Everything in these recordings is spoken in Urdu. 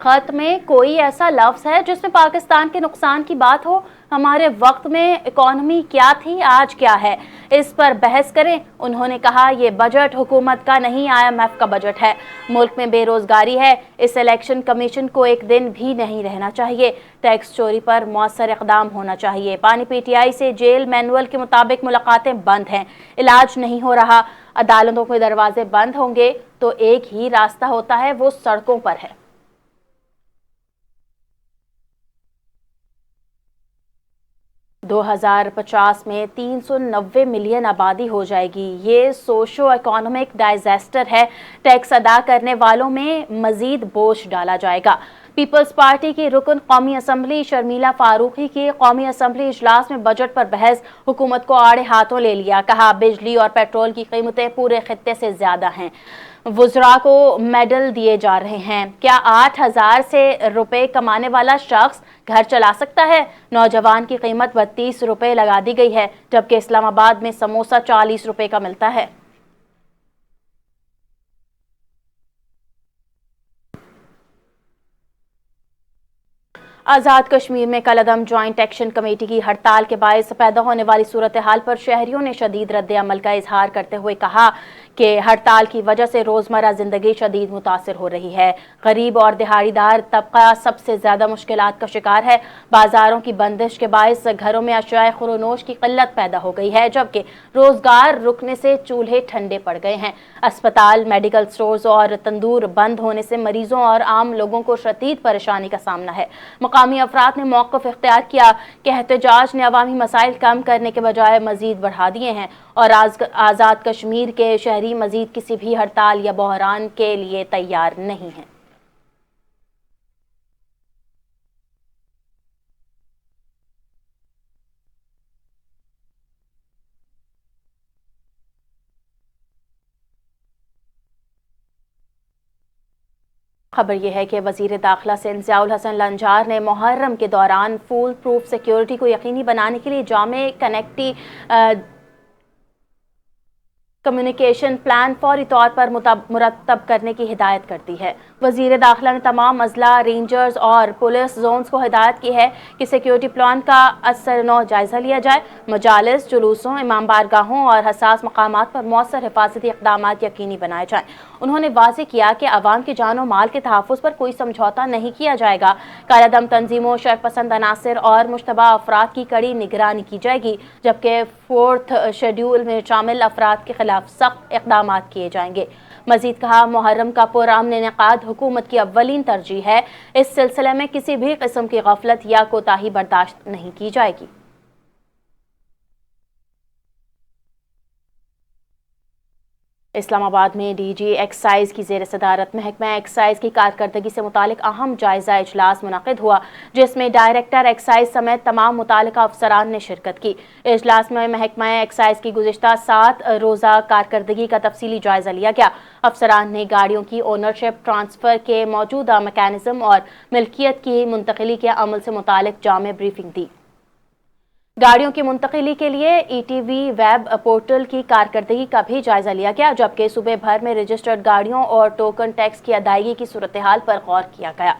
خط میں کوئی ایسا لفظ ہے جس میں پاکستان کے نقصان کی بات ہو؟ ہمارے وقت میں اکانومی کیا تھی، آج کیا ہے، اس پر بحث کریں۔ انہوں نے کہا یہ بجٹ حکومت کا نہیں IMF کا بجٹ ہے۔ ملک میں بے روزگاری ہے، اس الیکشن کمیشن کو ایک دن بھی نہیں رہنا چاہیے۔ ٹیکس چوری پر مؤثر اقدام ہونا چاہیے۔ پانی PTI سے جیل مینول کے مطابق ملاقاتیں بند ہیں، علاج نہیں ہو رہا۔ عدالتوں کے دروازے بند ہوں گے تو ایک ہی راستہ ہوتا ہے، وہ سڑکوں پر ہے۔ 2050 میں 390 ملین آبادی ہو جائے گی۔ یہ سوشو اکانومک ڈائزاسٹر ہے۔ ٹیکس ادا کرنے والوں میں مزید بوجھ ڈالا جائے گا۔ پیپلز پارٹی کی رکن قومی اسمبلی شرمیلا فاروقی کی قومی اسمبلی اجلاس میں بجٹ پر بحث، حکومت کو آڑے ہاتھوں لے لیا۔ کہا بجلی اور پیٹرول کی قیمتیں پورے خطے سے زیادہ ہیں، وزراء کو میڈل دیے جا رہے ہیں۔ کیا 8,000 سے روپے کمانے والا شخص گھر چلا سکتا ہے؟ نوجوان کی قیمت 32 روپے لگا دی گئی ہے، جبکہ اسلام آباد میں سموسہ 40 روپے کا ملتا ہے۔ آزاد کشمیر میں کالعدم جوائنٹ ایکشن کمیٹی کی ہڑتال کے باعث پیدا ہونے والی صورتحال پر شہریوں نے شدید رد عمل کا اظہار کرتے ہوئے کہا کہ ہڑتال کی وجہ سے روزمرہ زندگی شدید متاثر ہو رہی ہے۔ غریب اور دہاڑی دار طبقہ سب سے زیادہ مشکلات کا شکار ہے۔ بازاروں کی بندش کے باعث گھروں میں اشیاء خورونوش کی قلت پیدا ہو گئی ہے، جبکہ روزگار رکنے سے چولہے ٹھنڈے پڑ گئے ہیں۔ اسپتال، میڈیکل سٹورز اور تندور بند ہونے سے مریضوں اور عام لوگوں کو شدید پریشانی کا سامنا ہے۔ مقامی افراد نے موقف اختیار کیا کہ احتجاج نے عوامی مسائل کم کرنے کے بجائے مزید بڑھا دیے ہیں، اور آزاد کشمیر کے شہری مزید کسی بھی ہڑتال یا بحران کے لیے تیار نہیں ہیں۔ خبر یہ ہے کہ وزیر داخلہ سندھ ضیاء الحسن لنجار نے محرم کے دوران فول پروف سیکیورٹی کو یقینی بنانے کے لیے جامع کنیکٹی کمیونیکیشن پلان فوری طور پر مرتب کرنے کی ہدایت کر دی ہے۔ وزیر داخلہ نے تمام اضلاع، رینجرز اور پولیس زونز کو ہدایت کی ہے کہ سیکیورٹی پلان کا اثر نو جائزہ لیا جائے، مجالس، جلوسوں، امام بارگاہوں اور حساس مقامات پر مؤثر حفاظتی اقدامات یقینی بنائے جائیں۔ انہوں نے واضح کیا کہ عوام کے جان و مال کے تحفظ پر کوئی سمجھوتہ نہیں کیا جائے گا۔ کالعدم تنظیموں، شر پسند عناصر اور مشتبہ افراد کی کڑی نگرانی کی جائے گی، جبکہ 4تھ شیڈول میں شامل افراد کے خلاف سخت اقدامات کیے جائیں گے۔ مزید کہا محرم کا پرامن انعقاد حکومت کی اولین ترجیح ہے، اس سلسلے میں کسی بھی قسم کی غفلت یا کوتاہی برداشت نہیں کی جائے گی۔ اسلام آباد میں ڈی جی ایکسائز کی زیر صدارت محکمہ ایکسائز کی کارکردگی سے متعلق اہم جائزہ اجلاس منعقد ہوا، جس میں ڈائریکٹر ایکسائز سمیت تمام متعلقہ افسران نے شرکت کی۔ اجلاس میں محکمہ ایکسائز کی گزشتہ 7 روزہ کارکردگی کا تفصیلی جائزہ لیا گیا۔ افسران نے گاڑیوں کی اونرشپ ٹرانسفر کے موجودہ میکانزم اور ملکیت کی منتقلی کے عمل سے متعلق جامع بریفنگ دی۔ گاڑیوں کی منتقلی کے لیے ETV ویب پورٹل کی کارکردگی کا بھی جائزہ لیا گیا، جبکہ صوبے بھر میں رجسٹرڈ گاڑیوں اور ٹوکن ٹیکس کی ادائیگی کی صورتحال پر غور کیا گیا۔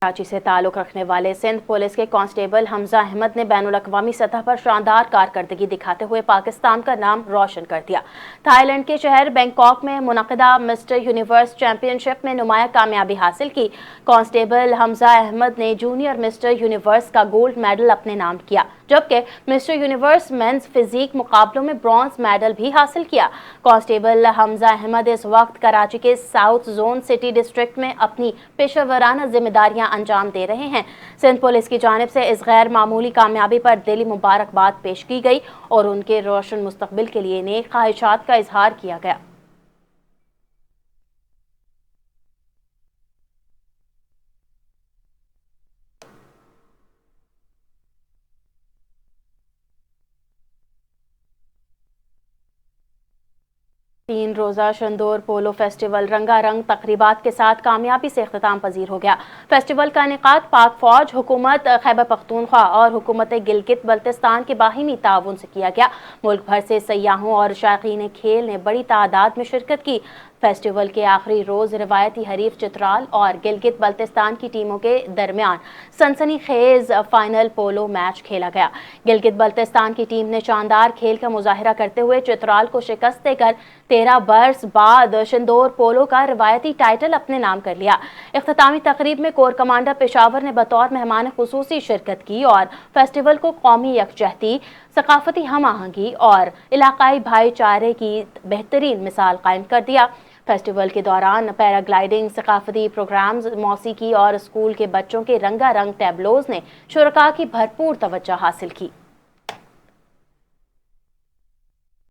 کراچی سے تعلق رکھنے والے سندھ پولیس کے کانسٹیبل حمزہ احمد نے بین الاقوامی سطح پر شاندار کارکردگی دکھاتے ہوئے پاکستان کا نام روشن کر دیا۔ تھائی لینڈ کے شہر بینکاک میں منعقدہ مسٹر یونیورس چیمپئن شپ میں نمایاں کامیابی حاصل کی۔ کانسٹیبل حمزہ احمد نے جونیئر مسٹر یونیورس کا گولڈ میڈل اپنے نام کیا، جبکہ مسٹر یونیورس مینز فزیک مقابلوں میں برونز میڈل بھی حاصل کیا۔ کانسٹیبل حمزہ احمد اس وقت کراچی کے ساؤتھ زون سٹی ڈسٹرکٹ میں اپنی پیشہ ورانہ ذمہ داریاں انجام دے رہے ہیں۔ سندھ پولیس کی جانب سے اس غیر معمولی کامیابی پر دلی مبارکباد پیش کی گئی اور ان کے روشن مستقبل کے لیے نیک خواہشات کا اظہار کیا گیا۔ 3 روزہ شندور پولو فیسٹیول رنگا رنگ تقریبات کے ساتھ کامیابی سے اختتام پذیر ہو گیا۔ فیسٹیول کا انعقاد پاک فوج، حکومت خیبر پختونخوا اور حکومت گلگت بلتستان کے باہمی تعاون سے کیا گیا۔ ملک بھر سے سیاحوں اور شائقین کھیل نے بڑی تعداد میں شرکت کی۔ فیسٹیول کے آخری روز روایتی حریف چترال اور گلگت بلتستان کی ٹیموں کے درمیان سنسنی خیز فائنل پولو میچ کھیلا گیا۔ گلگت بلتستان کی ٹیم نے شاندار کھیل کا مظاہرہ کرتے ہوئے چترال کو شکست دے کر 13 برس بعد شندور پولو کا روایتی ٹائٹل اپنے نام کر لیا۔ اختتامی تقریب میں کور کمانڈر پشاور نے بطور مہمان خصوصی شرکت کی اور فیسٹیول کو قومی یکجہتی، ثقافتی ہم آہنگی اور علاقائی بھائی چارے کی بہترین مثال قائم کر دیا۔ فیسٹیول کے دوران پیراگلائیڈنگ، ثقافتی پروگرامز، موسیقی اور اسکول کے بچوں کے رنگا رنگ ٹیبلوز نے شرکاء کی بھرپور توجہ حاصل کی۔